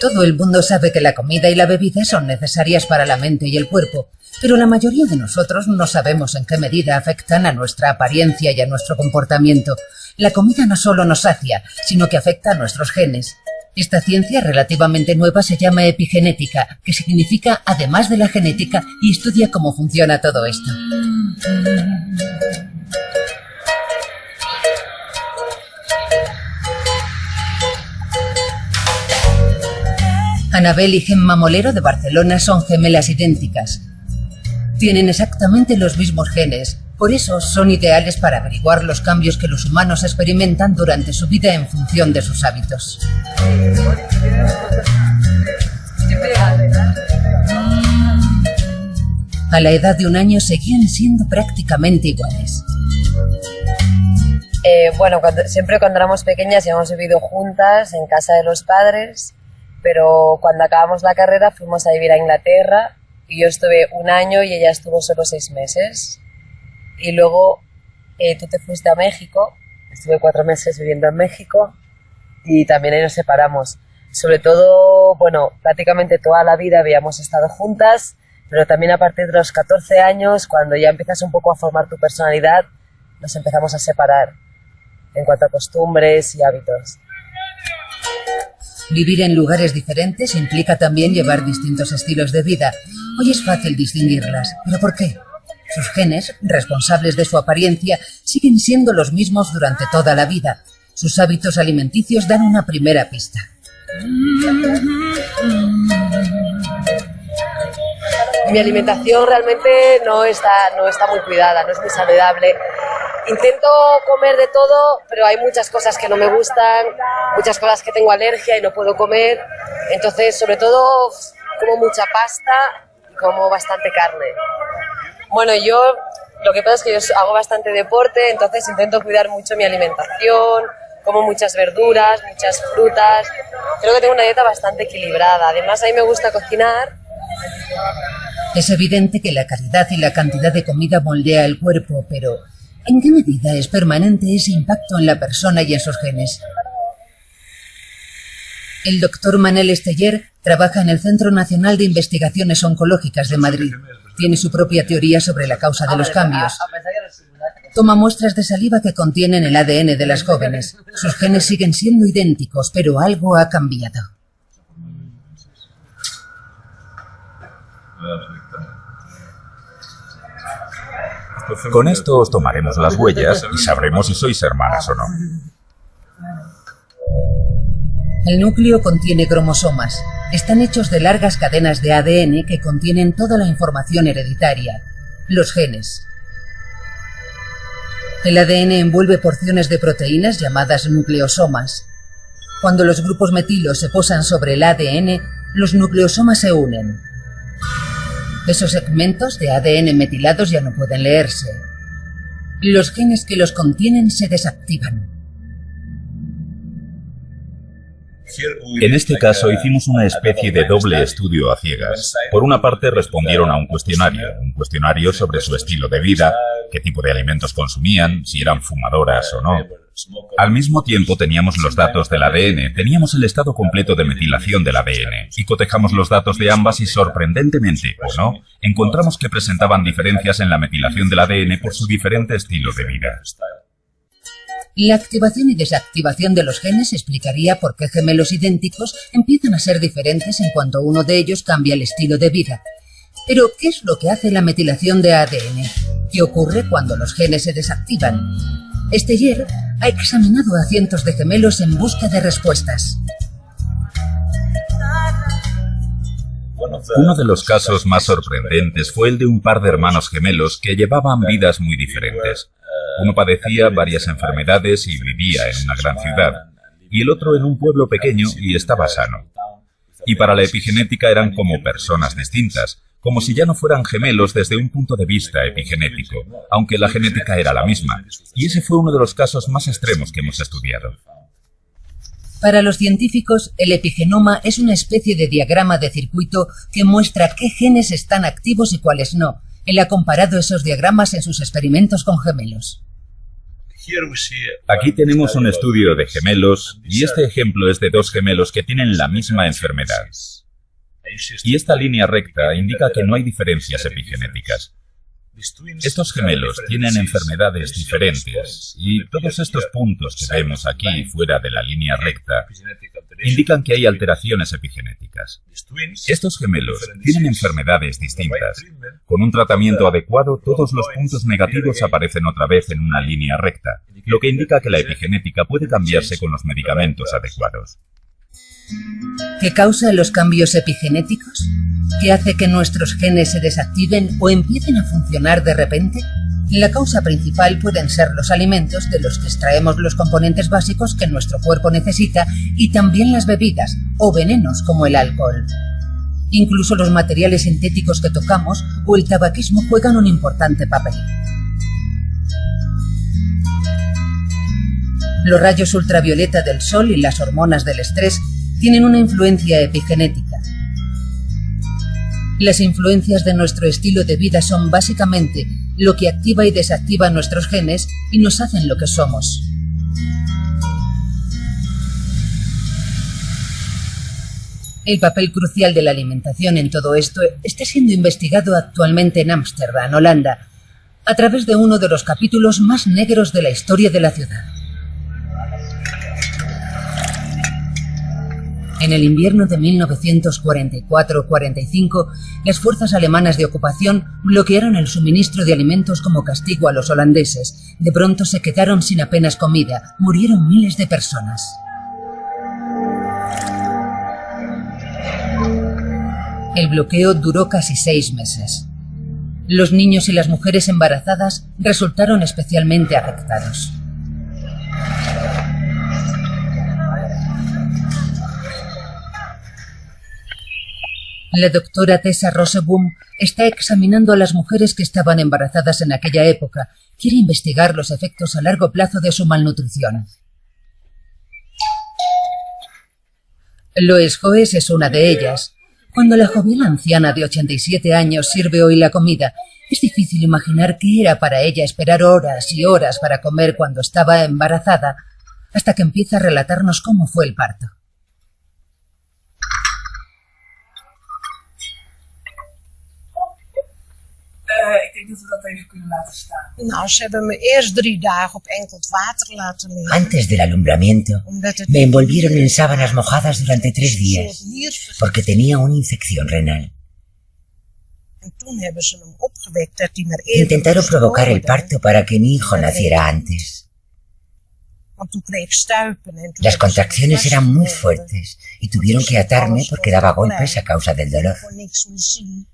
Todo el mundo sabe que la comida y la bebida son necesarias para la mente y el cuerpo, pero la mayoría de nosotros no sabemos en qué medida afectan a nuestra apariencia y a nuestro comportamiento. La comida no solo nos sacia, sino que afecta a nuestros genes. Esta ciencia relativamente nueva se llama epigenética, que significa además de la genética, y estudia cómo funciona todo esto. Anabel y Gemma Molero de Barcelona son gemelas idénticas. Tienen exactamente los mismos genes, por eso son ideales para averiguar los cambios que los humanos experimentan durante su vida en función de sus hábitos. A la edad de 1 año seguían siendo prácticamente iguales. Siempre cuando éramos pequeñas hemos vivido juntas en casa de los padres, pero cuando acabamos la carrera fuimos a vivir a Inglaterra y yo estuve 1 año y ella estuvo solo 6 meses. Y luego tú te fuiste a México, estuve 4 meses viviendo en México y también ahí nos separamos. Sobre todo, prácticamente toda la vida habíamos estado juntas, pero también a partir de los 14 años, cuando ya empiezas un poco a formar tu personalidad, nos empezamos a separar en cuanto a costumbres y hábitos. Vivir en lugares diferentes implica también llevar distintos estilos de vida. Hoy es fácil distinguirlas, ¿pero por qué? Sus genes, responsables de su apariencia, siguen siendo los mismos durante toda la vida. Sus hábitos alimenticios dan una primera pista. Mi alimentación realmente no está muy cuidada, no es muy saludable. Intento comer de todo, pero hay muchas cosas que no me gustan, muchas cosas que tengo alergia y no puedo comer. Entonces, sobre todo, como mucha pasta y como bastante carne. Lo que pasa es que yo hago bastante deporte, entonces intento cuidar mucho mi alimentación, como muchas verduras, muchas frutas. Creo que tengo una dieta bastante equilibrada. Además, a mí me gusta cocinar. Es evidente que la calidad y la cantidad de comida moldea el cuerpo, pero ¿en qué medida es permanente ese impacto en la persona y en sus genes? El doctor Manel Esteller trabaja en el Centro Nacional de Investigaciones Oncológicas de Madrid. Tiene su propia teoría sobre la causa de los cambios. Toma muestras de saliva que contienen el ADN de las jóvenes. Sus genes siguen siendo idénticos, pero algo ha cambiado. Con esto os tomaremos las huellas y sabremos si sois hermanas o no. El núcleo contiene cromosomas. Están hechos de largas cadenas de ADN que contienen toda la información hereditaria, los genes. El ADN envuelve porciones de proteínas llamadas nucleosomas. Cuando los grupos metilos se posan sobre el ADN, los nucleosomas se unen. Esos segmentos de ADN metilados ya no pueden leerse. Los genes que los contienen se desactivan. En este caso hicimos una especie de doble estudio a ciegas. Por una parte respondieron a un cuestionario sobre su estilo de vida, qué tipo de alimentos consumían, si eran fumadoras o no. Al mismo tiempo teníamos los datos del ADN, teníamos el estado completo de metilación del ADN y cotejamos los datos de ambas y sorprendentemente, o no, encontramos que presentaban diferencias en la metilación del ADN por su diferente estilo de vida. La activación y desactivación de los genes explicaría por qué gemelos idénticos empiezan a ser diferentes en cuanto uno de ellos cambia el estilo de vida. Pero, ¿qué es lo que hace la metilación de ADN? ¿Qué ocurre cuando los genes se desactivan? Esteller ha examinado a cientos de gemelos en busca de respuestas. Uno de los casos más sorprendentes fue el de un par de hermanos gemelos que llevaban vidas muy diferentes. Uno padecía varias enfermedades y vivía en una gran ciudad, y el otro en un pueblo pequeño y estaba sano. Y para la epigenética eran como personas distintas, como si ya no fueran gemelos desde un punto de vista epigenético, aunque la genética era la misma, y ese fue uno de los casos más extremos que hemos estudiado. Para los científicos, el epigenoma es una especie de diagrama de circuito que muestra qué genes están activos y cuáles no. Él ha comparado esos diagramas en sus experimentos con gemelos. Aquí tenemos un estudio de gemelos y este ejemplo es de dos gemelos que tienen la misma enfermedad. Y esta línea recta indica que no hay diferencias epigenéticas. Estos gemelos tienen enfermedades diferentes y todos estos puntos que vemos aquí fuera de la línea recta indican que hay alteraciones epigenéticas. Estos gemelos tienen enfermedades distintas. Con un tratamiento adecuado, todos los puntos negativos aparecen otra vez en una línea recta, lo que indica que la epigenética puede cambiarse con los medicamentos adecuados. ¿Qué causa los cambios epigenéticos? ¿Qué hace que nuestros genes se desactiven o empiecen a funcionar de repente? La causa principal pueden ser los alimentos de los que extraemos los componentes básicos que nuestro cuerpo necesita y también las bebidas o venenos como el alcohol. Incluso los materiales sintéticos que tocamos o el tabaquismo juegan un importante papel. Los rayos ultravioleta del sol y las hormonas del estrés tienen una influencia epigenética. Las influencias de nuestro estilo de vida son básicamente lo que activa y desactiva nuestros genes y nos hacen lo que somos. El papel crucial de la alimentación en todo esto está siendo investigado actualmente en Ámsterdam, Holanda, a través de uno de los capítulos más negros de la historia de la ciudad. En el invierno de 1944-45, las fuerzas alemanas de ocupación bloquearon el suministro de alimentos como castigo a los holandeses. De pronto se quedaron sin apenas comida. Murieron miles de personas. El bloqueo duró casi 6 meses. Los niños y las mujeres embarazadas resultaron especialmente afectados. La doctora Tessa Roseboom está examinando a las mujeres que estaban embarazadas en aquella época. Quiere investigar los efectos a largo plazo de su malnutrición. Lois Hoes es una de ellas. Cuando la joven anciana de 87 años sirve hoy la comida, es difícil imaginar qué era para ella esperar horas y horas para comer cuando estaba embarazada, hasta que empieza a relatarnos cómo fue el parto. Ik denk dat we dat even kunnen laten staan. Nou, ze hebben me eerst 3 dagen op enkel water laten liggen. Antes del alumbramiento, me envolvieron en sábanas mojadas durante 3 días, porque tenía una infección renal. En toen hebben ze hem opgewekt dat hij maar eerder Intentaron provocar el parto para que mi hijo naciera antes. Want toen kreeg ik stuipen en toen Las contracciones eran muy fuertes y tuvieron que atarme porque daba golpes a causa del dolor. kon niks meer zien.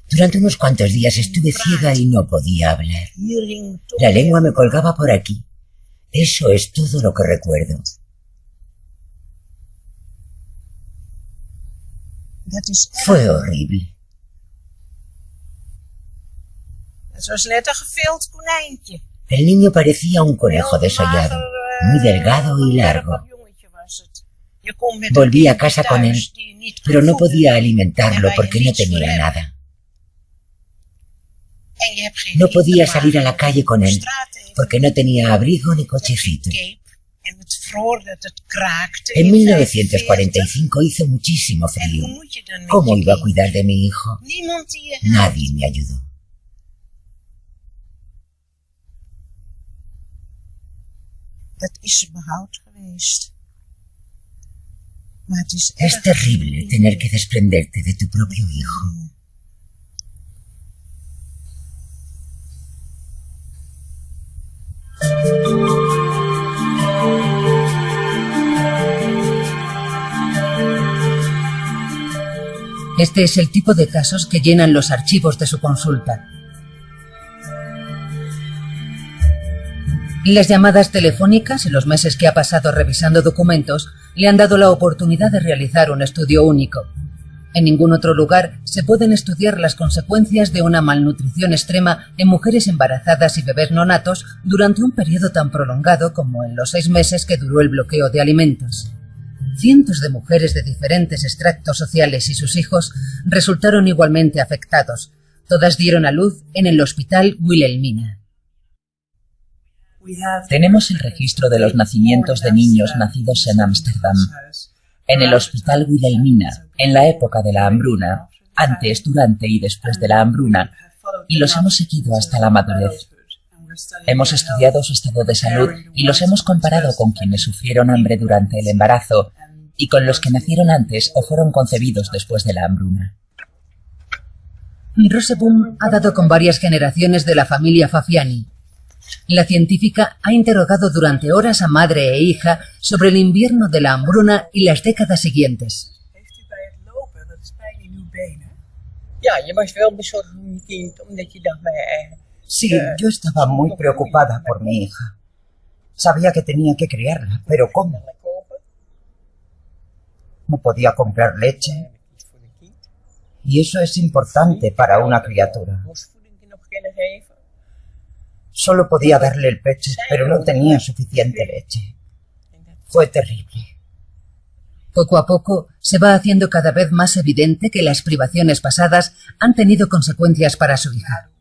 Durante unos cuantos días estuve ciega y no podía hablar. Hier hing toch La lengua me colgaba por aquí. Eso es todo lo que recuerdo. Dat is erg. Fue horrible. Het was net een gevild konijntje. El niño parecía un conejo desollado, muy delgado y largo. Volví a casa con él, pero no podía alimentarlo porque no tenía nada. No podía salir a la calle con él, porque no tenía abrigo ni cochecito. En 1945 hizo muchísimo frío. ¿Cómo iba a cuidar de mi hijo? Nadie me ayudó. Es terrible tener que desprenderte de tu propio hijo. Este es el tipo de casos que llenan los archivos de su consulta. Las llamadas telefónicas y los meses que ha pasado revisando documentos le han dado la oportunidad de realizar un estudio único. En ningún otro lugar se pueden estudiar las consecuencias de una malnutrición extrema en mujeres embarazadas y bebés neonatos durante un periodo tan prolongado como en los 6 meses que duró el bloqueo de alimentos. Cientos de mujeres de diferentes estratos sociales y sus hijos resultaron igualmente afectados. Todas dieron a luz en el hospital Wilhelmina. Tenemos el registro de los nacimientos de niños nacidos en Ámsterdam, en el Hospital Wilhelmina, en la época de la hambruna, antes, durante y después de la hambruna, y los hemos seguido hasta la madurez. Hemos estudiado su estado de salud y los hemos comparado con quienes sufrieron hambre durante el embarazo y con los que nacieron antes o fueron concebidos después de la hambruna. Roseboom ha dado con varias generaciones de la familia Fafiani. La científica ha interrogado durante horas a madre e hija sobre el invierno de la hambruna y las décadas siguientes. Sí, yo estaba muy preocupada por mi hija. Sabía que tenía que criarla, pero ¿cómo? No podía comprar leche. Y eso es importante para una criatura. Solo podía darle el pecho, pero no tenía suficiente leche. Fue terrible. Poco a poco se va haciendo cada vez más evidente que las privaciones pasadas han tenido consecuencias para su hija.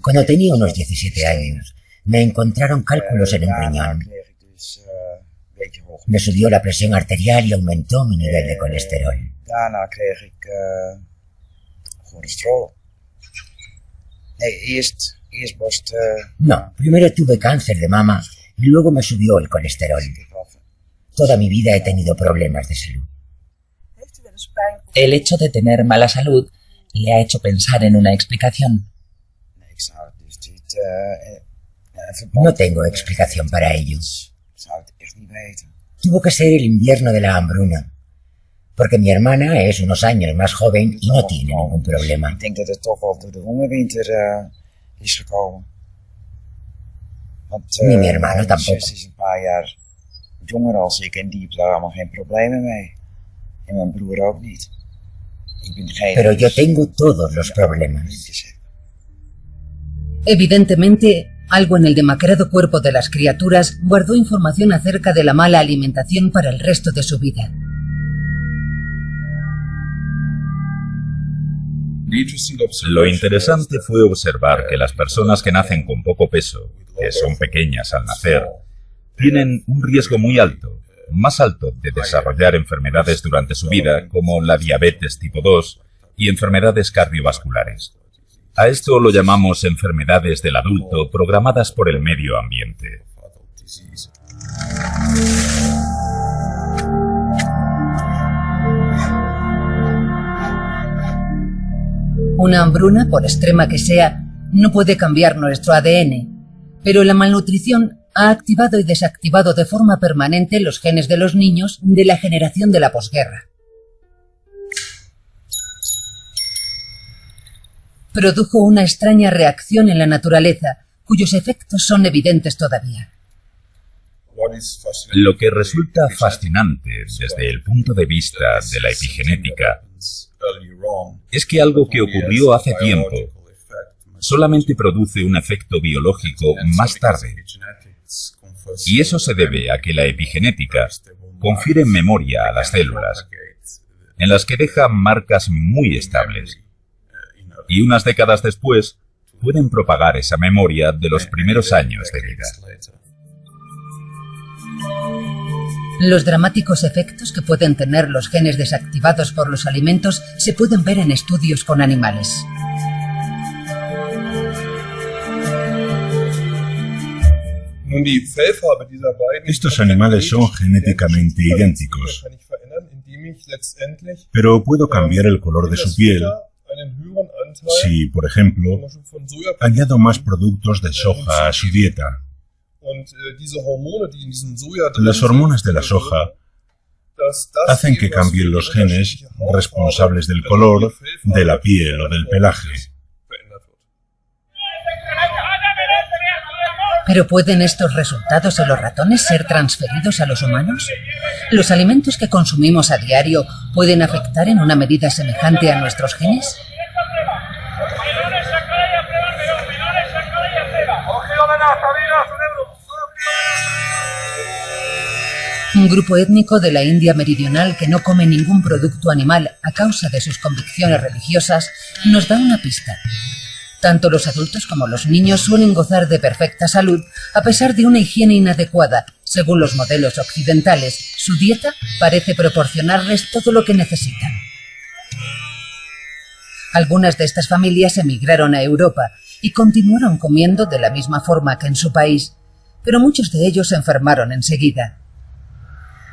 Cuando tenía unos 17 años, me encontraron cálculos en un riñón. Me subió la presión arterial y aumentó mi nivel de colesterol. No, primero tuve cáncer de mama y luego me subió el colesterol. Toda mi vida he tenido problemas de salud. El hecho de tener mala salud le ha hecho pensar en una explicación. No tengo explicación para ello. Tuvo que ser el invierno de la hambruna, porque mi hermana es unos años más joven y no tiene ningún problema. Ni mi hermano tampoco. Pero yo tengo todos los problemas. Evidentemente, algo en el demacrado cuerpo de las criaturas guardó información acerca de la mala alimentación para el resto de su vida. Lo interesante fue observar que las personas que nacen con poco peso, que son pequeñas al nacer, tienen un riesgo muy alto, más alto de desarrollar enfermedades durante su vida, como la diabetes tipo 2 y enfermedades cardiovasculares. A esto lo llamamos enfermedades del adulto programadas por el medio ambiente. Una hambruna, por extrema que sea, no puede cambiar nuestro ADN, pero la malnutrición ha activado y desactivado de forma permanente los genes de los niños de la generación de la posguerra. Produjo una extraña reacción en la naturaleza, cuyos efectos son evidentes todavía. Lo que resulta fascinante desde el punto de vista de la epigenética es que algo que ocurrió hace tiempo solamente produce un efecto biológico más tarde. Y eso se debe a que la epigenética confiere memoria a las células, en las que deja marcas muy estables. Y unas décadas después, pueden propagar esa memoria de los primeros años de vida. Los dramáticos efectos que pueden tener los genes desactivados por los alimentos se pueden ver en estudios con animales. Estos animales son genéticamente idénticos, pero puedo cambiar el color de su piel si, por ejemplo, añado más productos de soja a su dieta. Las hormonas de la soja hacen que cambien los genes responsables del color, de la piel o del pelaje. ¿Pero pueden estos resultados en los ratones ser transferidos a los humanos? ¿Los alimentos que consumimos a diario pueden afectar en una medida semejante a nuestros genes? Un grupo étnico de la India meridional que no come ningún producto animal a causa de sus convicciones religiosas nos da una pista. Tanto los adultos como los niños suelen gozar de perfecta salud a pesar de una higiene inadecuada. Según los modelos occidentales, su dieta parece proporcionarles todo lo que necesitan. Algunas de estas familias emigraron a Europa y continuaron comiendo de la misma forma que en su país, pero muchos de ellos se enfermaron enseguida.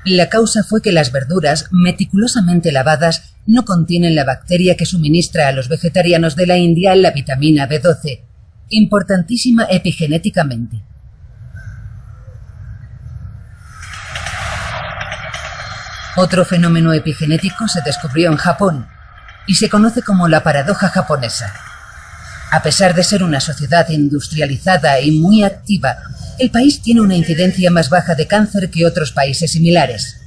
La causa fue que las verduras, meticulosamente lavadas, no contienen la bacteria que suministra a los vegetarianos de la India la vitamina B12, importantísima epigenéticamente. Otro fenómeno epigenético se descubrió en Japón y se conoce como la paradoja japonesa. A pesar de ser una sociedad industrializada y muy activa, el país tiene una incidencia más baja de cáncer que otros países similares.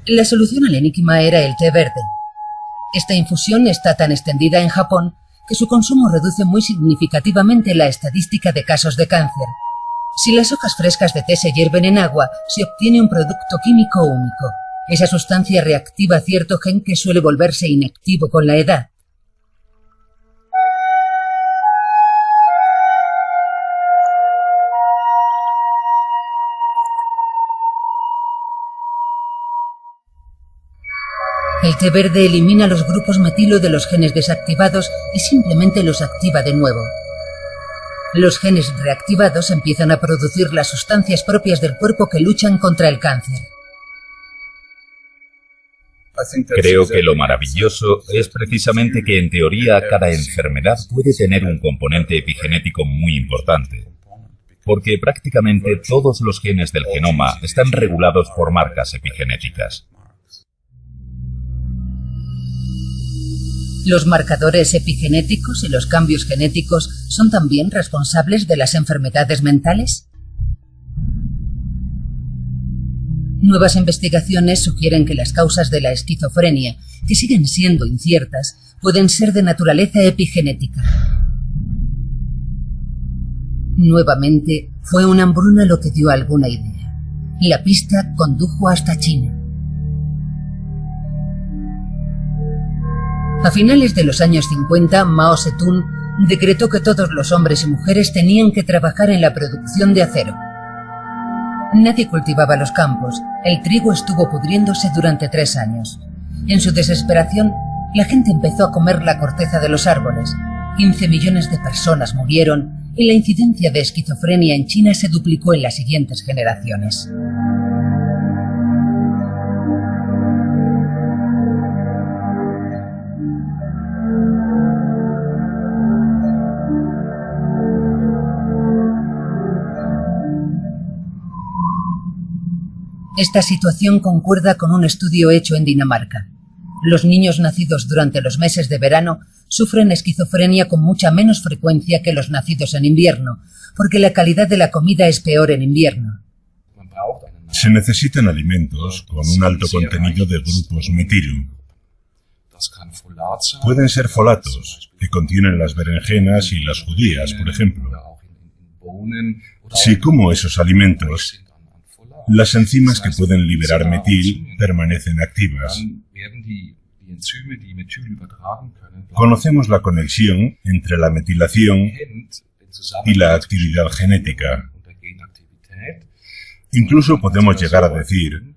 La solución al enigma era el té verde. Esta infusión está tan extendida en Japón que su consumo reduce muy significativamente la estadística de casos de cáncer. Si las hojas frescas de té se hierven en agua, se obtiene un producto químico único. Esa sustancia reactiva cierto gen que suele volverse inactivo con la edad. El té verde elimina los grupos metilo de los genes desactivados y simplemente los activa de nuevo. Los genes reactivados empiezan a producir las sustancias propias del cuerpo que luchan contra el cáncer. Creo que lo maravilloso es precisamente que en teoría cada enfermedad puede tener un componente epigenético muy importante, porque prácticamente todos los genes del genoma están regulados por marcas epigenéticas. ¿Los marcadores epigenéticos y los cambios genéticos son también responsables de las enfermedades mentales? Nuevas investigaciones sugieren que las causas de la esquizofrenia, que siguen siendo inciertas, pueden ser de naturaleza epigenética. Nuevamente, fue una hambruna lo que dio alguna idea. La pista condujo hasta China. A finales de los años 50, Mao Zedong decretó que todos los hombres y mujeres tenían que trabajar en la producción de acero. Nadie cultivaba los campos, el trigo estuvo pudriéndose durante 3 años. En su desesperación, la gente empezó a comer la corteza de los árboles. 15 millones de personas murieron y la incidencia de esquizofrenia en China se duplicó en las siguientes generaciones. Esta situación concuerda con un estudio hecho en Dinamarca. Los niños nacidos durante los meses de verano sufren esquizofrenia con mucha menos frecuencia que los nacidos en invierno, porque la calidad de la comida es peor en invierno. Se necesitan alimentos con un alto contenido de grupos metilo. Pueden ser folatos, que contienen las berenjenas y las judías, por ejemplo. Si como esos alimentos, las enzimas que pueden liberar metil permanecen activas. Conocemos la conexión entre la metilación y la actividad genética. Incluso podemos llegar a decir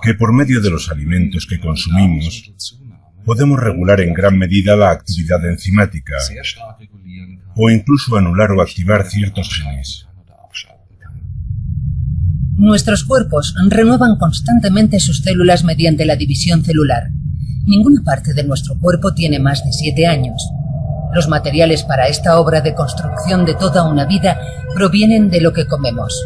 que por medio de los alimentos que consumimos podemos regular en gran medida la actividad enzimática o incluso anular o activar ciertos genes. Nuestros cuerpos renuevan constantemente sus células mediante la división celular. Ninguna parte de nuestro cuerpo tiene más de 7 años. Los materiales para esta obra de construcción de toda una vida provienen de lo que comemos.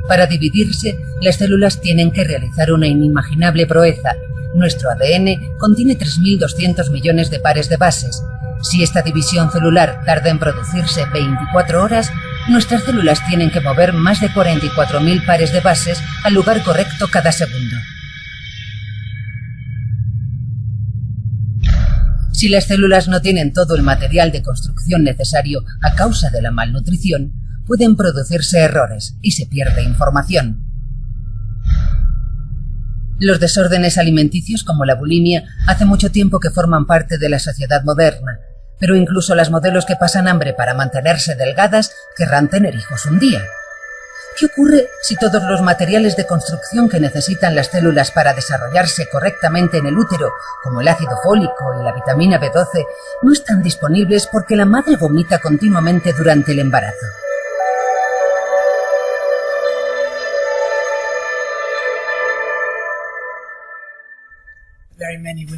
Para dividirse, las células tienen que realizar una inimaginable proeza. Nuestro ADN contiene 3.200 millones de pares de bases. Si esta división celular tarda en producirse 24 horas, nuestras células tienen que mover más de 44.000 pares de bases al lugar correcto cada segundo. Si las células no tienen todo el material de construcción necesario a causa de la malnutrición, pueden producirse errores y se pierde información. Los desórdenes alimenticios como la bulimia hace mucho tiempo que forman parte de la sociedad moderna. Pero incluso las modelos que pasan hambre para mantenerse delgadas querrán tener hijos un día. ¿Qué ocurre si todos los materiales de construcción que necesitan las células para desarrollarse correctamente en el útero, como el ácido fólico y la vitamina B12, no están disponibles porque la madre vomita continuamente durante el embarazo?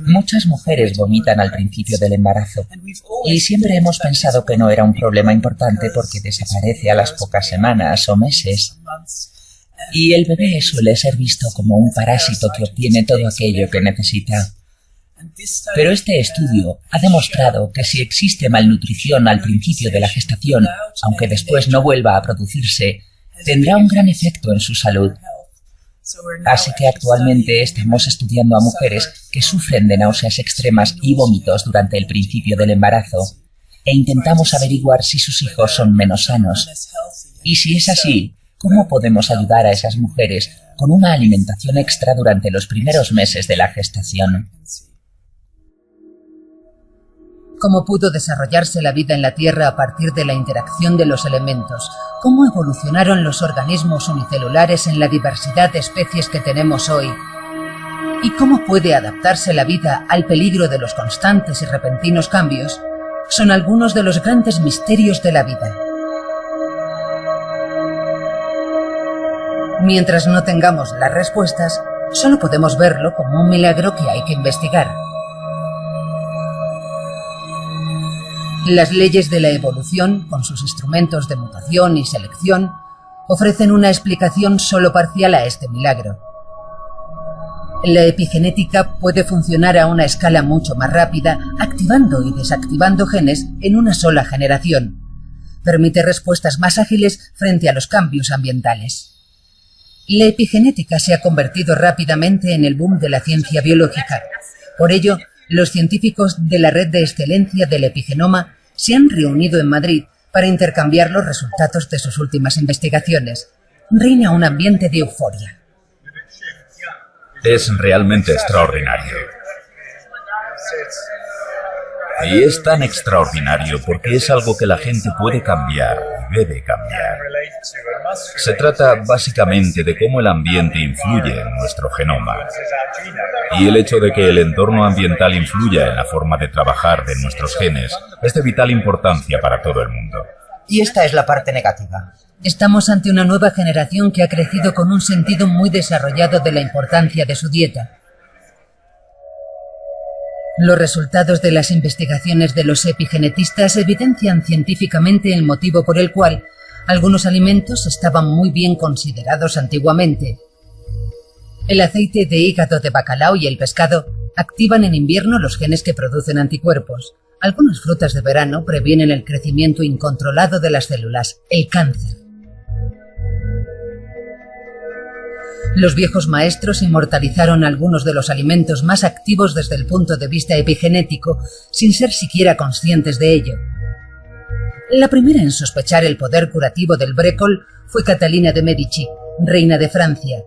Muchas mujeres vomitan al principio del embarazo y siempre hemos pensado que no era un problema importante porque desaparece a las pocas semanas o meses. Y el bebé suele ser visto como un parásito que obtiene todo aquello que necesita. Pero este estudio ha demostrado que si existe malnutrición al principio de la gestación, aunque después no vuelva a producirse, tendrá un gran efecto en su salud. Así que actualmente estamos estudiando a mujeres que sufren de náuseas extremas y vómitos durante el principio del embarazo e intentamos averiguar si sus hijos son menos sanos. Y si es así, ¿cómo podemos ayudar a esas mujeres con una alimentación extra durante los primeros meses de la gestación? ¿Cómo pudo desarrollarse la vida en la Tierra a partir de la interacción de los elementos? ¿Cómo evolucionaron los organismos unicelulares en la diversidad de especies que tenemos hoy? ¿Y cómo puede adaptarse la vida al peligro de los constantes y repentinos cambios? Son algunos de los grandes misterios de la vida. Mientras no tengamos las respuestas, solo podemos verlo como un milagro que hay que investigar. Las leyes de la evolución, con sus instrumentos de mutación y selección, ofrecen una explicación solo parcial a este milagro. La epigenética puede funcionar a una escala mucho más rápida, activando y desactivando genes en una sola generación. Permite respuestas más ágiles frente a los cambios ambientales. La epigenética se ha convertido rápidamente en el boom de la ciencia biológica. Por ello, los científicos de la Red de Excelencia del Epigenoma se han reunido en Madrid para intercambiar los resultados de sus últimas investigaciones. Reina un ambiente de euforia. Es realmente extraordinario. Y es tan extraordinario porque es algo que la gente puede cambiar y debe cambiar. Se trata básicamente de cómo el ambiente influye en nuestro genoma. Y el hecho de que el entorno ambiental influya en la forma de trabajar de nuestros genes es de vital importancia para todo el mundo. Y esta es la parte negativa. Estamos ante una nueva generación que ha crecido con un sentido muy desarrollado de la importancia de su dieta. Los resultados de las investigaciones de los epigenetistas evidencian científicamente el motivo por el cual algunos alimentos estaban muy bien considerados antiguamente. El aceite de hígado de bacalao y el pescado activan en invierno los genes que producen anticuerpos. Algunas frutas de verano previenen el crecimiento incontrolado de las células, el cáncer. Los viejos maestros inmortalizaron algunos de los alimentos más activos desde el punto de vista epigenético, sin ser siquiera conscientes de ello. La primera en sospechar el poder curativo del brécol fue Catalina de Medici, reina de Francia.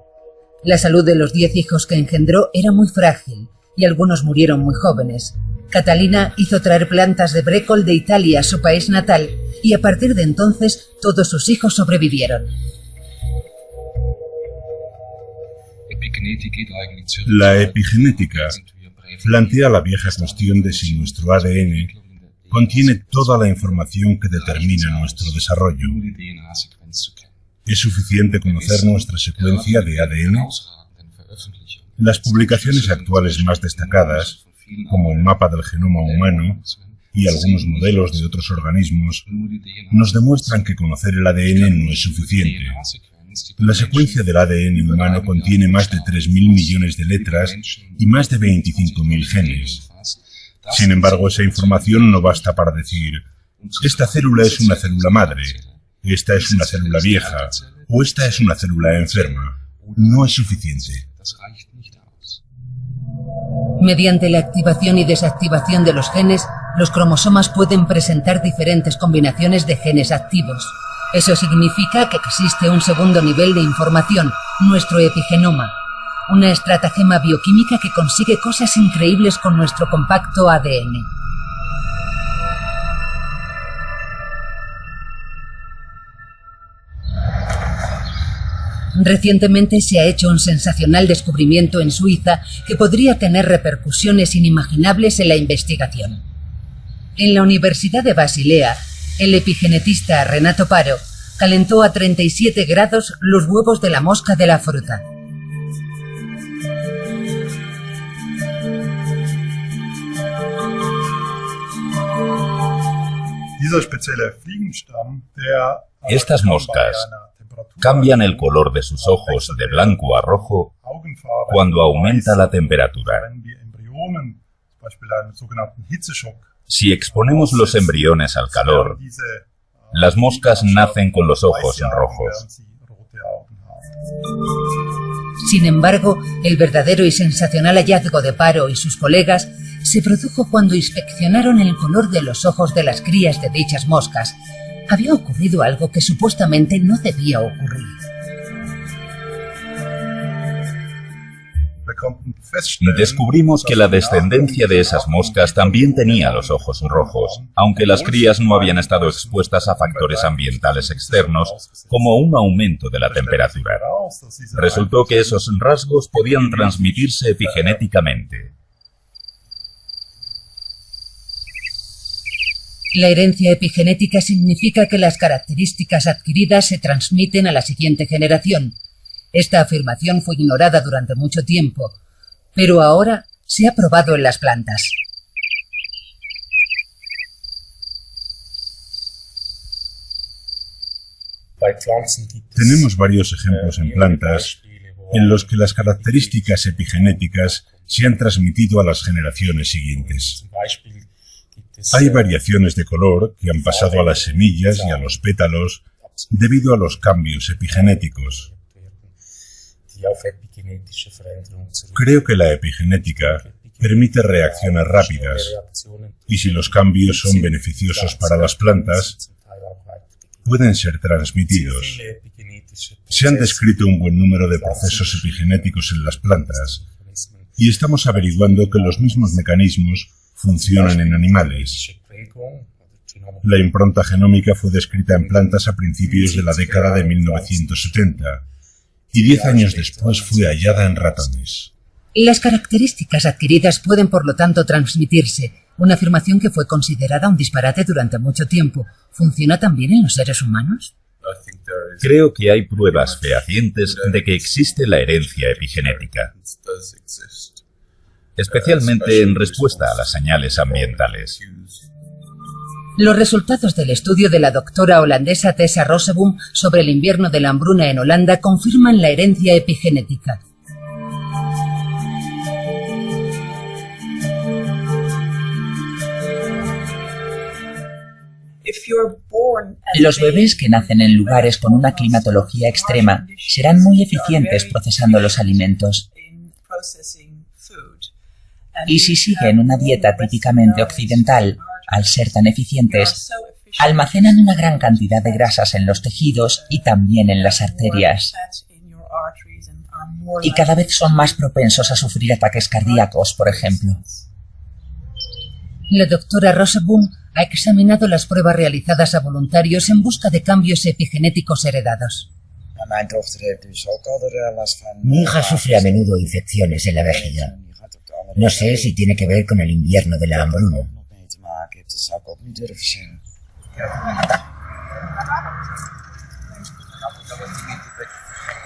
La salud de los 10 hijos que engendró era muy frágil, y algunos murieron muy jóvenes. Catalina hizo traer plantas de brécol de Italia, su país natal, y a partir de entonces todos sus hijos sobrevivieron. La epigenética plantea la vieja cuestión de si nuestro ADN contiene toda la información que determina nuestro desarrollo. ¿Es suficiente conocer nuestra secuencia de ADN? Las publicaciones actuales más destacadas, como el mapa del genoma humano y algunos modelos de otros organismos, nos demuestran que conocer el ADN no es suficiente. La secuencia del ADN humano contiene más de 3.000 millones de letras y más de 25.000 genes. Sin embargo, esa información no basta para decir, esta célula es una célula madre, esta es una célula vieja, o esta es una célula enferma. No es suficiente. Mediante la activación y desactivación de los genes, los cromosomas pueden presentar diferentes combinaciones de genes activos. Eso significa que existe un segundo nivel de información, nuestro epigenoma, una estratagema bioquímica que consigue cosas increíbles con nuestro compacto ADN. Recientemente se ha hecho un sensacional descubrimiento en Suiza que podría tener repercusiones inimaginables en la investigación. En la Universidad de Basilea, el epigenetista Renato Paro calentó a 37 grados los huevos de la mosca de la fruta. Estas moscas cambian el color de sus ojos de blanco a rojo cuando aumenta la temperatura. Si exponemos los embriones al calor, las moscas nacen con los ojos rojos. Sin embargo, el verdadero y sensacional hallazgo de Paro y sus colegas se produjo cuando inspeccionaron el color de los ojos de las crías de dichas moscas. Había ocurrido algo que supuestamente no debía ocurrir. Descubrimos que la descendencia de esas moscas también tenía los ojos rojos, aunque las crías no habían estado expuestas a factores ambientales externos, como un aumento de la temperatura. Resultó que esos rasgos podían transmitirse epigenéticamente. La herencia epigenética significa que las características adquiridas se transmiten a la siguiente generación. Esta afirmación fue ignorada durante mucho tiempo, pero ahora se ha probado en las plantas. Tenemos varios ejemplos en plantas en los que las características epigenéticas se han transmitido a las generaciones siguientes. Hay variaciones de color que han pasado a las semillas y a los pétalos debido a los cambios epigenéticos. Creo que la epigenética permite reacciones rápidas y si los cambios son beneficiosos para las plantas, pueden ser transmitidos. Se han descrito un buen número de procesos epigenéticos en las plantas y estamos averiguando que los mismos mecanismos funcionan en animales. La impronta genómica fue descrita en plantas a principios de la década de 1970 y 10 años después fue hallada en ratones. Las características adquiridas pueden, por lo tanto, transmitirse, una afirmación que fue considerada un disparate durante mucho tiempo. ¿Funciona también en los seres humanos? Creo que hay pruebas fehacientes de que existe la herencia epigenética, especialmente en respuesta a las señales ambientales. Los resultados del estudio de la doctora holandesa Tessa Rosseboom sobre el invierno de la hambruna en Holanda confirman la herencia epigenética. Los bebés que nacen en lugares con una climatología extrema serán muy eficientes procesando los alimentos. Y si siguen una dieta típicamente occidental, al ser tan eficientes, almacenan una gran cantidad de grasas en los tejidos y también en las arterias. Y cada vez son más propensos a sufrir ataques cardíacos, por ejemplo. La doctora Rosseboom ha examinado las pruebas realizadas a voluntarios en busca de cambios epigenéticos heredados. Mi hija sufre a menudo infecciones en la vejiga. No sé si tiene que ver con el invierno de la hambruna.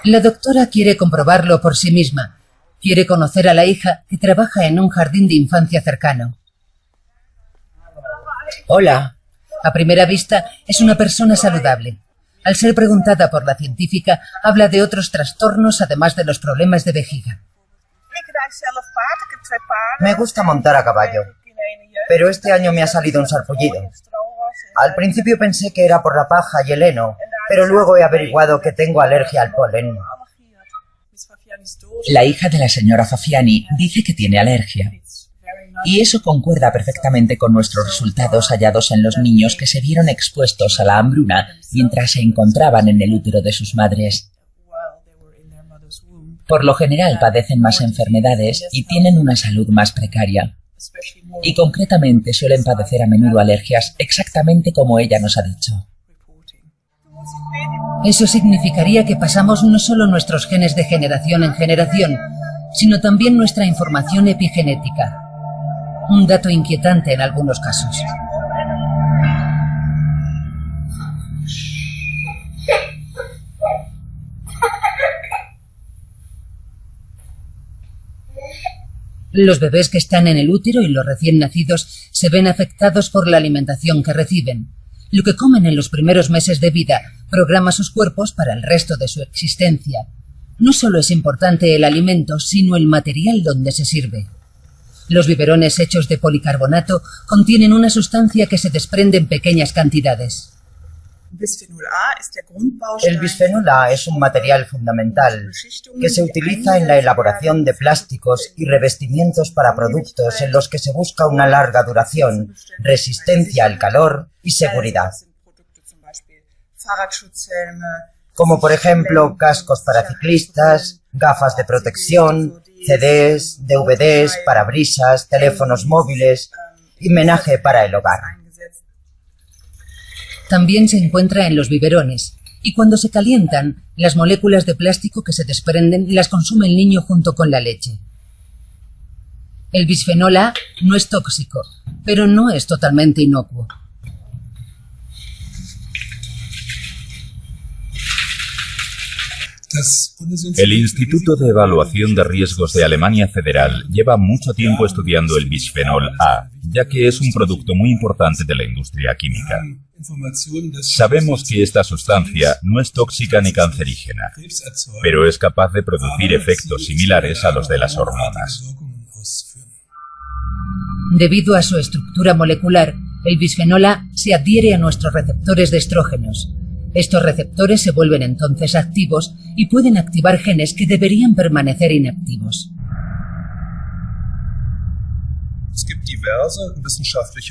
La doctora quiere comprobarlo por sí misma. Quiere conocer a la hija que trabaja en un jardín de infancia cercano. Hola. A primera vista, es una persona saludable. Al ser preguntada por la científica, habla de otros trastornos además de los problemas de vejiga. Me gusta montar a caballo, pero este año me ha salido un sarpullido. Al principio pensé que era por la paja y el heno, pero luego he averiguado que tengo alergia al polen. La hija de la señora Fafiani dice que tiene alergia. Y eso concuerda perfectamente con nuestros resultados hallados en los niños que se vieron expuestos a la hambruna mientras se encontraban en el útero de sus madres. Por lo general padecen más enfermedades y tienen una salud más precaria. Y concretamente suelen padecer a menudo alergias exactamente como ella nos ha dicho. Eso significaría que pasamos no solo nuestros genes de generación en generación, sino también nuestra información epigenética. Un dato inquietante en algunos casos. Los bebés que están en el útero y los recién nacidos se ven afectados por la alimentación que reciben. Lo que comen en los primeros meses de vida programa sus cuerpos para el resto de su existencia. No solo es importante el alimento, sino el material donde se sirve. Los biberones hechos de policarbonato contienen una sustancia que se desprende en pequeñas cantidades. El bisfenol A es un material fundamental que se utiliza en la elaboración de plásticos y revestimientos para productos en los que se busca una larga duración, resistencia al calor y seguridad. Como por ejemplo cascos para ciclistas, gafas de protección, CDs, DVDs, parabrisas, teléfonos móviles y menaje para el hogar. También se encuentra en los biberones, y cuando se calientan, las moléculas de plástico que se desprenden las consume el niño junto con la leche. El bisfenol A no es tóxico, pero no es totalmente inocuo. El Instituto de Evaluación de Riesgos de Alemania Federal lleva mucho tiempo estudiando el bisfenol A, ya que es un producto muy importante de la industria química. Sabemos que esta sustancia no es tóxica ni cancerígena, pero es capaz de producir efectos similares a los de las hormonas. Debido a su estructura molecular, el bisfenol A se adhiere a nuestros receptores de estrógenos. Estos receptores se vuelven entonces activos y pueden activar genes que deberían permanecer inactivos.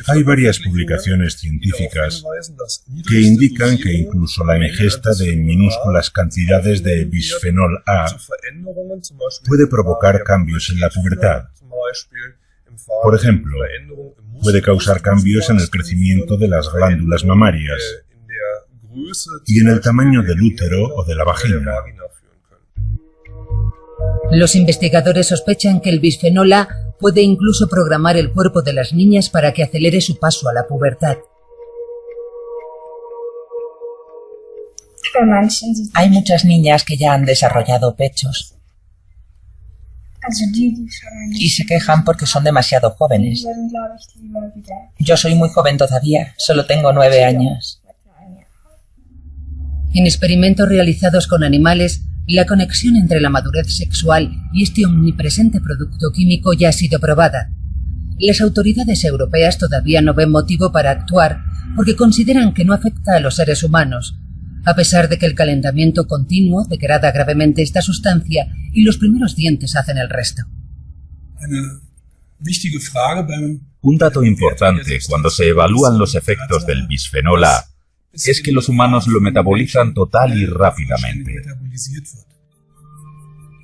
Hay varias publicaciones científicas que indican que incluso la ingesta de minúsculas cantidades de bisfenol A puede provocar cambios en la pubertad. Por ejemplo, puede causar cambios en el crecimiento de las glándulas mamarias y en el tamaño del útero o de la vagina. Los investigadores sospechan que el bisfenol A puede incluso programar el cuerpo de las niñas para que acelere su paso a la pubertad. Hay muchas niñas que ya han desarrollado pechos y se quejan porque son demasiado jóvenes. Yo soy muy joven todavía, solo tengo 9 años. En experimentos realizados con animales, la conexión entre la madurez sexual y este omnipresente producto químico ya ha sido probada. Las autoridades europeas todavía no ven motivo para actuar porque consideran que no afecta a los seres humanos, a pesar de que el calentamiento continuo degrada gravemente esta sustancia y los primeros dientes hacen el resto. Un dato importante cuando se evalúan los efectos del bisfenol A es que los humanos lo metabolizan total y rápidamente.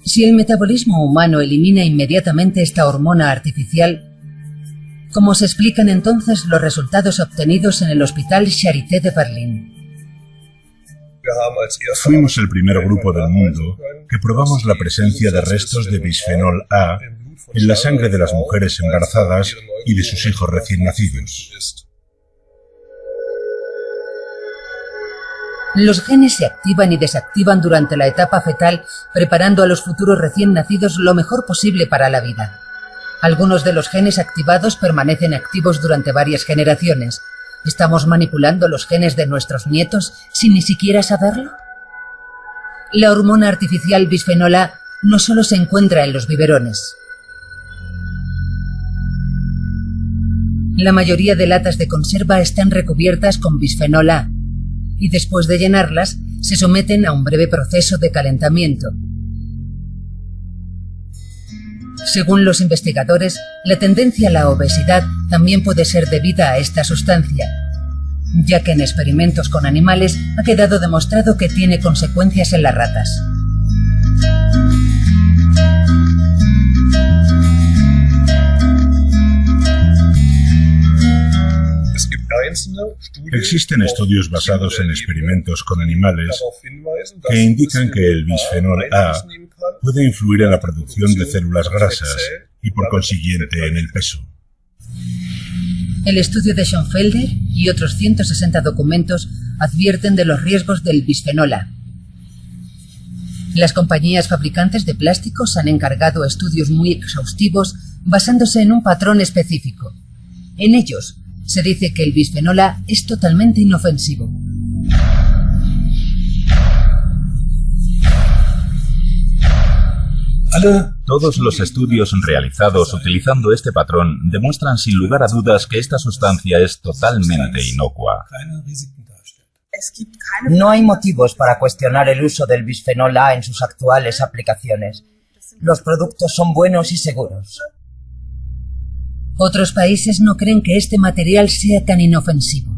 Si el metabolismo humano elimina inmediatamente esta hormona artificial, ¿cómo se explican entonces los resultados obtenidos en el Hospital Charité de Berlín? Fuimos el primer grupo del mundo que probamos la presencia de restos de bisfenol A en la sangre de las mujeres embarazadas y de sus hijos recién nacidos. Los genes se activan y desactivan durante la etapa fetal, preparando a los futuros recién nacidos lo mejor posible para la vida. Algunos de los genes activados permanecen activos durante varias generaciones. ¿Estamos manipulando los genes de nuestros nietos sin ni siquiera saberlo? La hormona artificial bisfenol A no solo se encuentra en los biberones. La mayoría de latas de conserva están recubiertas con bisfenol A, y después de llenarlas, se someten a un breve proceso de calentamiento. Según los investigadores, la tendencia a la obesidad también puede ser debida a esta sustancia, ya que en experimentos con animales ha quedado demostrado que tiene consecuencias en las ratas. Existen estudios basados en experimentos con animales que indican que el bisfenol A puede influir en la producción de células grasas y por consiguiente en el peso. El estudio de Schoenfelder y otros 160 documentos advierten de los riesgos del bisfenol A. Las compañías fabricantes de plásticos han encargado estudios muy exhaustivos basándose en un patrón específico. En ellos se dice que el bisfenol A es totalmente inofensivo. Todos los estudios realizados utilizando este patrón demuestran sin lugar a dudas que esta sustancia es totalmente inocua. No hay motivos para cuestionar el uso del bisfenol A en sus actuales aplicaciones. Los productos son buenos y seguros. Otros países no creen que este material sea tan inofensivo.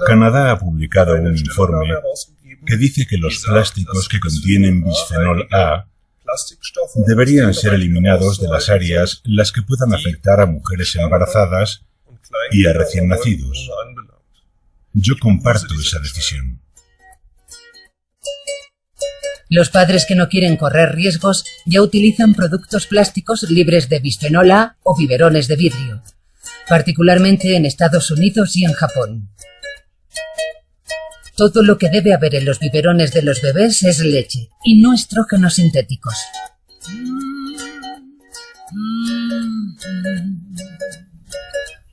Canadá ha publicado un informe que dice que los plásticos que contienen bisfenol A deberían ser eliminados de las áreas en las que puedan afectar a mujeres embarazadas y a recién nacidos. Yo comparto esa decisión. Los padres que no quieren correr riesgos ya utilizan productos plásticos libres de bisfenol A o biberones de vidrio, particularmente en Estados Unidos y en Japón. Todo lo que debe haber en los biberones de los bebés es leche y no estrógenos sintéticos.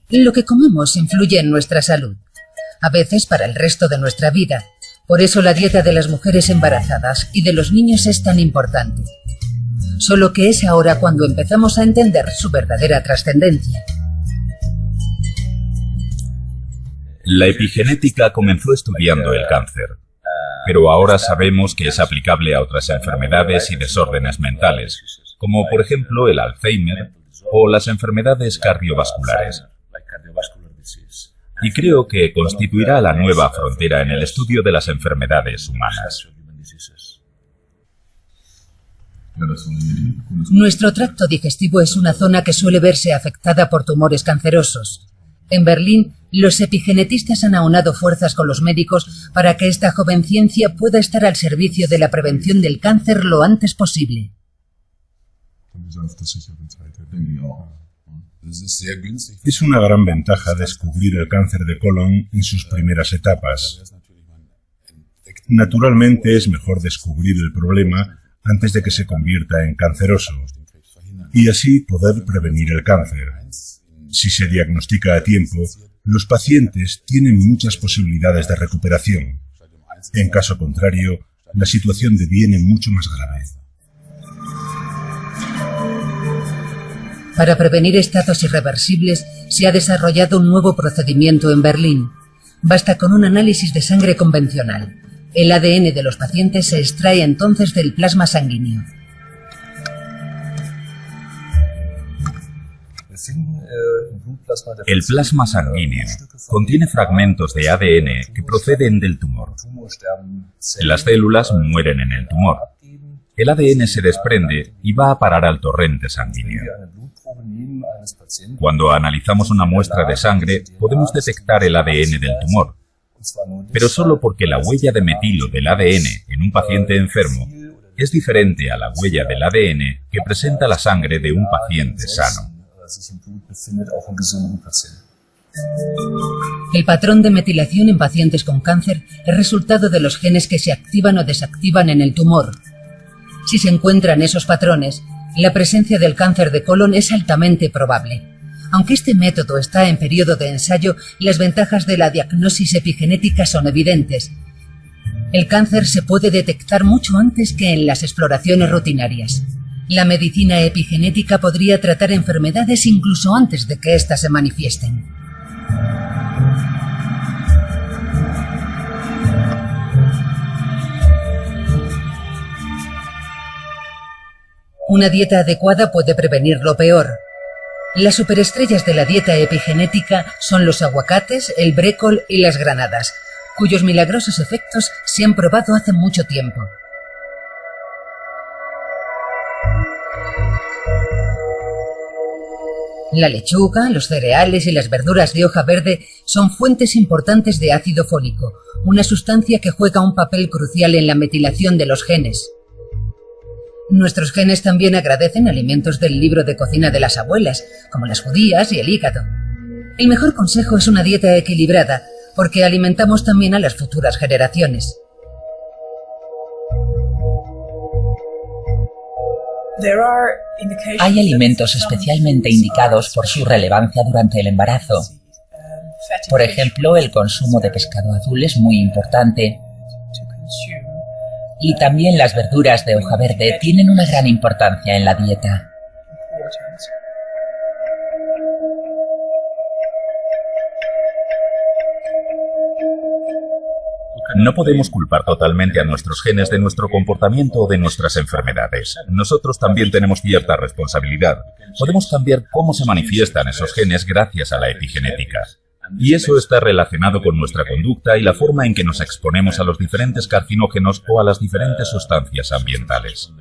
Lo que comemos influye en nuestra salud, a veces para el resto de nuestra vida. Por eso la dieta de las mujeres embarazadas y de los niños es tan importante. Solo que es ahora cuando empezamos a entender su verdadera trascendencia. La epigenética comenzó estudiando el cáncer, pero ahora sabemos que es aplicable a otras enfermedades y desórdenes mentales, como por ejemplo el Alzheimer o las enfermedades cardiovasculares. Y creo que constituirá la nueva frontera en el estudio de las enfermedades humanas. Nuestro tracto digestivo es una zona que suele verse afectada por tumores cancerosos. En Berlín, los epigenetistas han aunado fuerzas con los médicos para que esta joven ciencia pueda estar al servicio de la prevención del cáncer lo antes posible. Es una gran ventaja descubrir el cáncer de colon en sus primeras etapas. Naturalmente es mejor descubrir el problema antes de que se convierta en canceroso y así poder prevenir el cáncer. Si se diagnostica a tiempo, los pacientes tienen muchas posibilidades de recuperación. En caso contrario, la situación deviene mucho más grave. Para prevenir estados irreversibles, se ha desarrollado un nuevo procedimiento en Berlín. Basta con un análisis de sangre convencional. El ADN de los pacientes se extrae entonces del plasma sanguíneo. El plasma sanguíneo contiene fragmentos de ADN que proceden del tumor. Las células mueren en el tumor. El ADN se desprende y va a parar al torrente sanguíneo. Cuando analizamos una muestra de sangre, podemos detectar el ADN del tumor, pero solo porque la huella de metilo del ADN en un paciente enfermo es diferente a la huella del ADN que presenta la sangre de un paciente sano. El patrón de metilación en pacientes con cáncer es resultado de los genes que se activan o desactivan en el tumor. Si se encuentran esos patrones, la presencia del cáncer de colon es altamente probable. Aunque este método está en periodo de ensayo, las ventajas de la diagnosis epigenética son evidentes. El cáncer se puede detectar mucho antes que en las exploraciones rutinarias. La medicina epigenética podría tratar enfermedades incluso antes de que éstas se manifiesten. Una dieta adecuada puede prevenir lo peor. Las superestrellas de la dieta epigenética son los aguacates, el brécol y las granadas, cuyos milagrosos efectos se han probado hace mucho tiempo. La lechuga, los cereales y las verduras de hoja verde son fuentes importantes de ácido fólico, una sustancia que juega un papel crucial en la metilación de los genes. Nuestros genes también agradecen alimentos del libro de cocina de las abuelas, como las judías y el hígado. El mejor consejo es una dieta equilibrada, porque alimentamos también a las futuras generaciones. Hay alimentos especialmente indicados por su relevancia durante el embarazo. Por ejemplo, el consumo de pescado azul es muy importante. Y también las verduras de hoja verde tienen una gran importancia en la dieta. No podemos culpar totalmente a nuestros genes de nuestro comportamiento o de nuestras enfermedades. Nosotros también tenemos cierta responsabilidad. Podemos cambiar cómo se manifiestan esos genes gracias a la epigenética. Y eso está relacionado con nuestra conducta y la forma en que nos exponemos a los diferentes carcinógenos o a las diferentes sustancias ambientales.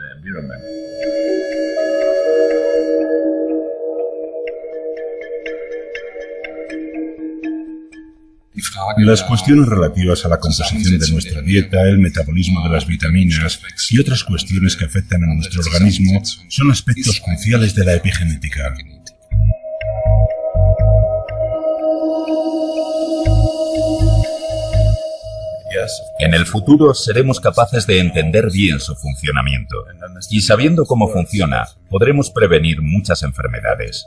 Las cuestiones relativas a la composición de nuestra dieta, el metabolismo de las vitaminas y otras cuestiones que afectan a nuestro organismo son aspectos cruciales de la epigenética. En el futuro seremos capaces de entender bien su funcionamiento y sabiendo cómo funciona, podremos prevenir muchas enfermedades.